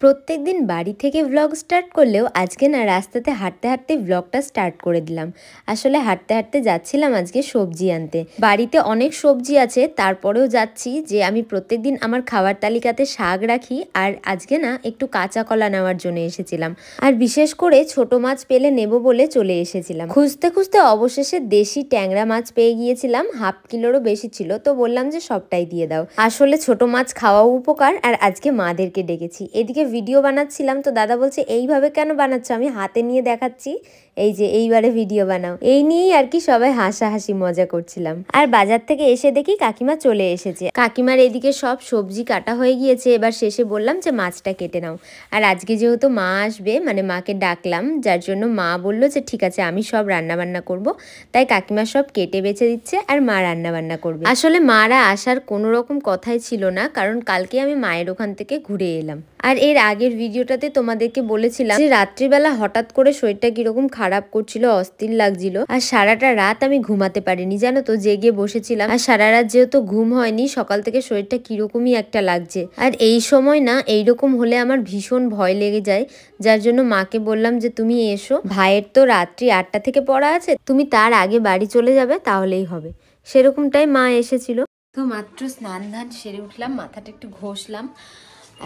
প্রত্যেকদিন বাড়ি থেকে ভ্লগ স্টার্ট করলেও আজকে না রাস্তাতে হাঁটতে হাঁটতে ভ্লগটা স্টার্ট করে দিলাম। আসলে হাঁটতে হাঁটতে যাচ্ছিলাম আজকে সবজি আনতে। বাড়িতে অনেক সবজি আছে, তারপরেও যাচ্ছি যে আমি প্রত্যেকদিন আমার খাবার তালিকাতে শাক রাখি, আর আজকে না একটু কাঁচা কলা নেওয়ার জন্য এসেছিলাম। আর বিশেষ করে ছোট মাছ পেলে নেব বলে চলে এসেছিলাম। খুঁজতে খুঁজতে অবশেষে দেশি ট্যাংরা মাছ পেয়ে গিয়েছিলাম, হাফ কিলোরও বেশি ছিল, তো বললাম যে সবটাই দিয়ে দাও। আসলে ছোট মাছ খাওয়াও উপকার, আর আজকে মাদেরকে ডেকেছি। এদিকে ভিডিও বানাচ্ছিলাম, তো দাদা বলছে এইভাবে কেন বানাচ্ছ, আমি হাতে নিয়ে দেখাচ্ছি, এই যে এইবারে ভিডিও বানাও। এই নিয়েই আর কি সবাই হাসাহাসি মজা করছিলাম। আর বাজার থেকে এসে দেখি কাকিমা চলে এসেছে। কাকিমার এদিকে সব সবজি কাটা হয়ে গিয়েছে, এবার শেষে বললাম যে মাছটা কেটে নাও। আর আজকে যেহেতু মা আসবে, মানে মাকে ডাকলাম, যার জন্য মা বললো যে ঠিক আছে আমি সব রান্না বান্না করব। তাই কাকিমা সব কেটে বেছে দিচ্ছে আর মা রান্না বান্না করবে। আসলে মারা আসার কোনো রকম কথাই ছিল না, কারণ কালকে আমি মায়ের ওখান থেকে ঘুরে এলাম। আর এর আগের ভিডিওটাতে তোমাদেরকে বলেছিলাম যে রাত্রিবেলা হঠাৎ করে শরীরটা কিরকম খারাপ করছিল, অস্থির লাগছিল, আর সারাটা রাত আমি ঘুমাতে পারিনি, জানো তো, জেগে বসেছিলাম। আর সারা রাত যেহেতু ঘুম হয়নি, সকাল থেকে শরীরটা কিরকমই একটা লাগছে। আর এই সময় না এইরকম হলে আমার ভীষণ ভয় লেগে যায়, যার জন্য মাকে বললাম যে তুমি এসো, ভাইয়ের তো রাত্রি 8টা থেকে পড়া আছে, তুমি তার আগে বাড়ি চলে যাবে, তাহলেই হবে। সেরকমটাই মা এসেছিল। তো মাত্র স্নান ধান সেরে উঠলাম, মাথাটা একটু ঘষলাম,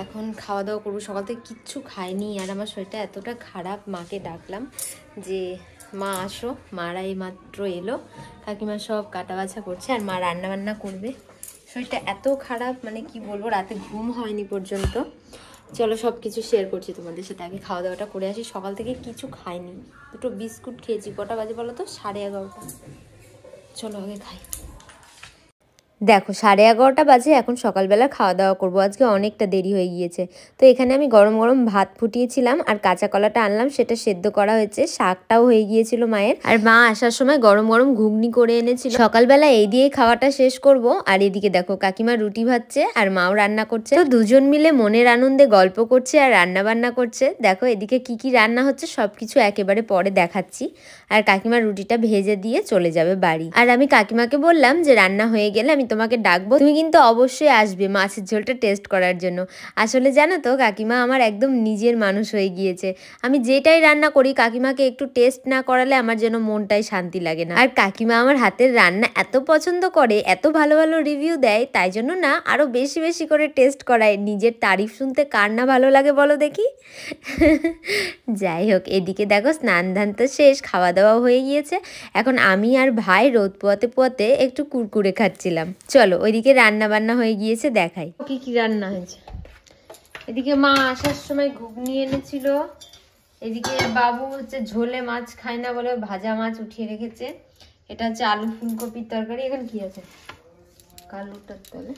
এখন খাওয়া দাওয়া করবো। সকাল থেকে কিচ্ছু খাইনি, আর আমার শরীরটা এতটা খারাপ, মাকে ডাকলাম যে মা আসো। মারা এই মাত্র এলো, কাকিমা সব কাটা বাছা করছে, আর মা রান্না বান্না করবে। শরীরটা এত খারাপ, মানে কি বলবো, রাতে ঘুম হয়নি পর্যন্ত। চলো সব কিছু শেয়ার করছি তোমাদের সাথে। আগে খাওয়া দাওয়াটা করে আসি, সকাল থেকে কিছু খাইনি, দুটো বিস্কুট খেয়েছি। কটা বাজে বলো তো? 11:30। চলো আগে খাই। দেখো 11:30 বাজে, এখন সকালবেলা খাওয়া দাওয়া করবো। আজকে অনেকটা দেরি হয়ে গিয়েছে। তো এখানে আমি গরম গরম ভাত ফুটিয়েছিলাম, আর কাঁচা কলাটা আনলাম, সেটা সেদ্ধ করা হয়েছে, শাকটাও হয়ে গিয়েছিল মায়ের। আর মা আসার সময় গরম গরম ঘুগনি করে এনেছিল। সকালবেলা এই দিয়েই খাওয়াটা শেষ করব। আর এদিকে দেখো কাকিমা রুটি ভাজছে, আর মাও রান্না করছে। তো দুজন মিলে মনের আনন্দে গল্প করছে আর রান্না বান্না করছে। দেখো এদিকে কি কি রান্না হচ্ছে সবকিছু একেবারে পরে দেখাচ্ছি। আর কাকিমা রুটিটা ভেজে দিয়ে চলে যাবে বাড়ি। আর আমি কাকিমাকে বললাম যে রান্না হয়ে গেলে আমি তোমাকে ডাকবো, তুমি কিন্তু অবশ্যই আসবে মাছের ঝোলটা টেস্ট করার জন্য। আসলে জানো তো, কাকিমা আমার একদম নিজের মানুষ হয়ে গিয়েছে। আমি যেটাই রান্না করি কাকিমাকে একটু টেস্ট না করালে আমার যেন মনটাই শান্তি লাগে না। আর কাকিমা আমার হাতের রান্না এত পছন্দ করে, এত ভালো ভালো রিভিউ দেয়, তাই জন্য না আরো বেশি বেশি করে টেস্ট করায়। নিজের তারিফ শুনতে কার না ভালো লাগে বলো দেখি। যাই হোক, এদিকে দেখো স্নান ধান তো শেষ, খাওয়া দাওয়া হয়ে গিয়েছে। এখন আমি আর ভাই রোদ পোয়াতে পোয়াতে একটু কুরকুরে খাচ্ছিলাম। চলো ওইদিকে রান্না বান্না হয়ে গিয়েছে, দেখাই কি কি রান্না হয়েছে। এদিকে মা আসার সময় ঘুগনি এনেছিল, এদিকে বাবু হচ্ছে ঝোলে মাছ খায় না বলে ভাজা মাছ উঠিয়ে রেখেছে। এটা হচ্ছে আলু ফুলকপির তরকারি। এখন কি আছে? কালুটার তলে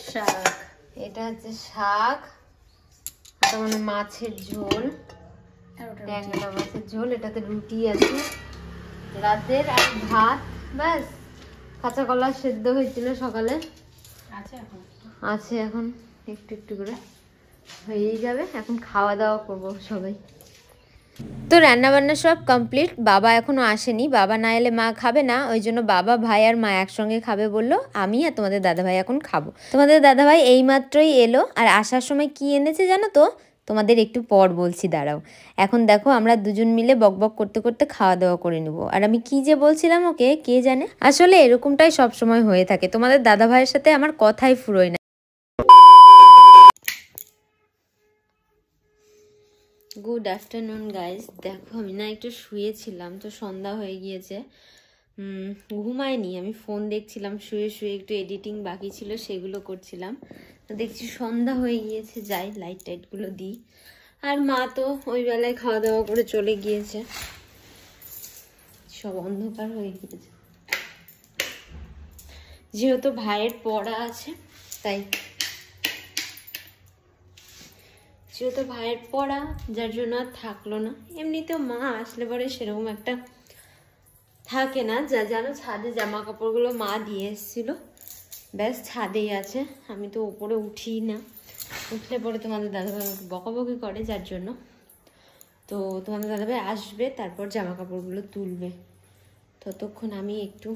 শাক। এটা হচ্ছে শাক, এটা মানে মাছের ঝোল, ট্যাংরা মাছের ঝোল। এটাতে রুটি আছে রাতের, আর ভাত। ব্যাস, কাঁচা কলা সেদ্ধ হয়েছিল সকালে, আছে এখন একটু একটু করে হয়েই যাবে। এখন খাওয়া দাওয়া করবো সবাই। তো রান্না বান্না সব কমপ্লিট। বাবা এখনো আসেনি, বাবা না এলে মা খাবে না, ওই জন্য বাবা ভাই আর মা একসঙ্গে খাবে বললো। আমি আর তোমাদের দাদাভাই এখন খাবো। তোমাদের দাদাভাই এই মাত্রই এলো, আর আসার সময় কি এনেছে জানো তো? তোমাদের একটু পর বলছি, দাঁড়াও। এখন দেখো আমরা দুজন মিলে বকবক করতে করতে খাওয়া দাওয়া করে নেবো। আর আমি কি যে বলছিলাম ওকে, কে জানে। আসলে এরকমটাই সব সময় হয়ে থাকে, তোমাদের দাদাভাইয়ের সাথে আমার কথাই ফুরোয় না। Good afternoon guys. দেখো আমি না একটু শুয়েছিলাম, তো সন্ধ্যা হয়ে গিয়েছে। ঘুমাইনি, আমি ফোন দেখছিলাম শুয়ে শুয়ে, একটু এডিটিং বাকি ছিল সেগুলো করছিলাম। তো দেখছি সন্ধ্যা হয়ে গিয়েছে, যাই লাইট টাইটগুলো দিই। আর মা তো ওই বেলায় খাওয়া দাওয়া করে চলে গিয়েছে, সব অন্ধকার হয়ে গিয়েছে। যেহেতু ভাইয়ের পড়া আছে তাই, যেহেতু ভাইয়ের পড়া যার জন্য আর থাকলো না। এমনিতেও মা আসলে পরে সেরকম একটা থাকে না। যা জানো, ছাদে জামা কাপড়গুলো মা দিয়ে এসেছিলো, ব্যাস ছাদেই আছে, আমি তো উপরে উঠি না। উঠলে পরে তোমাদের দাদাভাই বকাবকি করে, যার জন্য। তো তোমাদের দাদাভাই আসবে, তারপর জামা কাপড়গুলো তুলবে। ততক্ষণ আমি একটু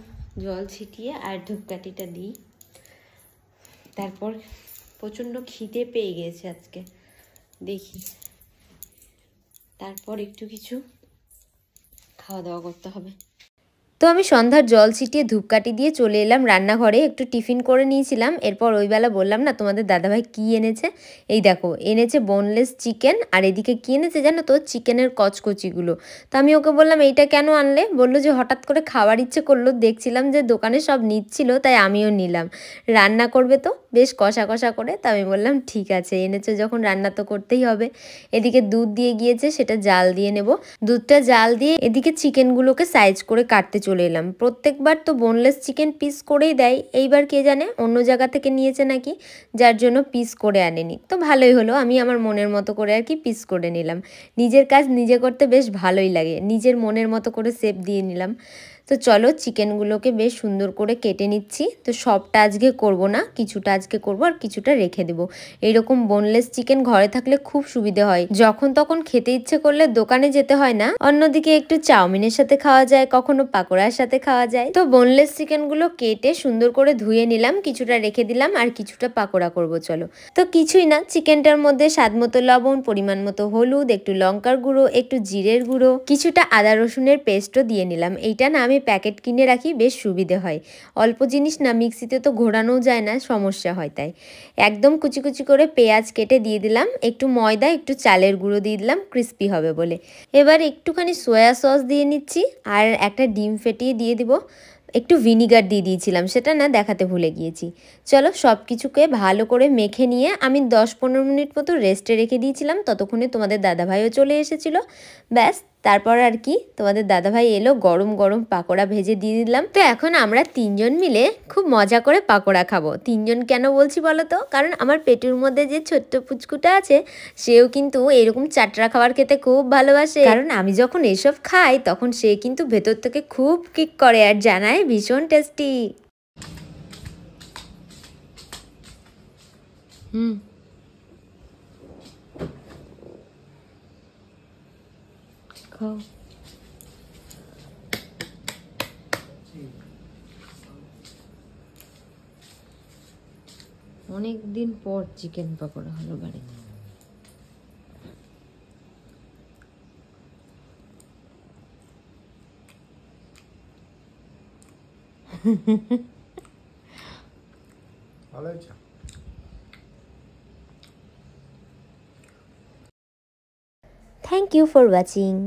জল ছিটিয়ে আর ধূপকাঠিটা দিই। তারপর প্রচণ্ড খিদে পেয়ে গেছে আজকে, দেখি, তারপর একটু কিছু খাওয়া দাওয়া করতে হবে। তো আমি সন্ধ্যার জল ছিটিয়ে ধূপকাঠি দিয়ে চলে এলাম রান্নাঘরে, একটু টিফিন করে নিয়েছিলাম। এরপর ওইবেলা বললাম না তোমাদের দাদাভাই কী এনেছে, এই দেখো এনেছে বোনলেস চিকেন, আর এদিকে কী এনেছে জানো তো, চিকেনের কচকচিগুলো। তো আমি ওকে বললাম এইটা কেন আনলে, বললো যে হঠাৎ করে খাওয়ার ইচ্ছে করলো, দেখছিলাম যে দোকানে সব নিচ্ছিল তাই আমিও নিলাম, রান্না করবে তো বেশ কষা কষা করে। তা আমি বললাম ঠিক আছে, এনেছে যখন রান্না তো করতেই হবে। এদিকে দুধ দিয়ে গিয়েছে, সেটা জাল দিয়ে নেব। দুধটা জাল দিয়ে এদিকে চিকেনগুলোকে সাইজ করে কাটতে চলে এলাম। প্রত্যেকবার তো বোনলেস চিকেন পিস করেই দেয়, এইবার কে জানে অন্য জায়গা থেকে নিয়েছে নাকি, যার জন্য পিস করে আনেনি। তো ভালোই হলো, আমি আমার মনের মতো করে আর কি পিস করে নিলাম। নিজের কাজ নিজে করতে বেশ ভালোই লাগে, নিজের মনের মতো করে শেপ দিয়ে নিলাম। তো চলো চিকেনগুলোকে বেশ সুন্দর করে কেটে নিচ্ছি। তো সবটা আজকে করব না, কিছুটা আজকে করব আর কিছুটা রেখে দেবো। এইরকম বোনলেস চিকেন ঘরে থাকলে খুব সুবিধে হয়, যখন তখন খেতে ইচ্ছে করলে দোকানে যেতে হয় না। অন্যদিকে একটু চাউমিনের সাথে খাওয়া যায়, কখনো পাকোড়ার সাথে খাওয়া যায়। তো বোনলেস চিকেনগুলো কেটে সুন্দর করে ধুয়ে নিলাম, কিছুটা রেখে দিলাম আর কিছুটা পাকোড়া করব। চলো, তো কিছুই না, চিকেনটার মধ্যে স্বাদ মতো লবণ, পরিমাণ মতো হলুদ, একটু লঙ্কার গুঁড়ো, একটু জিরের গুঁড়ো, কিছুটা আদা রসুনের পেস্টও দিয়ে নিলাম। এইটা না আমি প্যাকেট কিনে রাখি, বেশ সুবিধে হয়। অল্প জিনিস না, মিক্সিতে তো ঘোরানোও যায় না, সমস্যা হয়। তাই একদম কুচি কুচি করে পেঁয়াজ কেটে দিয়ে দিলাম, একটু ময়দা, একটু চালের গুঁড়ো দিয়ে দিলাম ক্রিস্পি হবে বলে। এবার একটুখানি সয়া সস দিয়ে নিচ্ছি আর একটা ডিম ফেটিয়ে দিয়ে দিব। একটু ভিনিগার দিয়ে দিয়েছিলাম, সেটা না দেখাতে ভুলে গিয়েছি। চলো সব কিছুকে ভালো করে মেখে নিয়ে আমি 10-15 মিনিট মতো রেস্টে রেখে দিয়েছিলাম। ততক্ষণে তোমাদের দাদাভাইও চলে এসেছিলো। ব্যাস, তারপর আর কি, তোমাদের দাদাভাই এলো, গরম গরম পাকোড়া ভেজে দিয়ে দিলাম। তো এখন আমরা তিনজন মিলে খুব মজা করে পাকোড়া খাবো। তিনজন কেন বলছি বলো তো, কারণ আমার পেটুর মধ্যে যে ছোট্ট পুচকুটা আছে, সেও কিন্তু এরকম চাটরা খাবার খেতে খুব ভালোবাসে। কারণ আমি যখন এসব খাই তখন সে কিন্তু ভেতর থেকে খুব কিক করে আর জানায় ভীষণ টেস্টি। খাও। অনেক দিন পর চিকেন পকোড়া হলো বাড়িতে। Thank you for watching.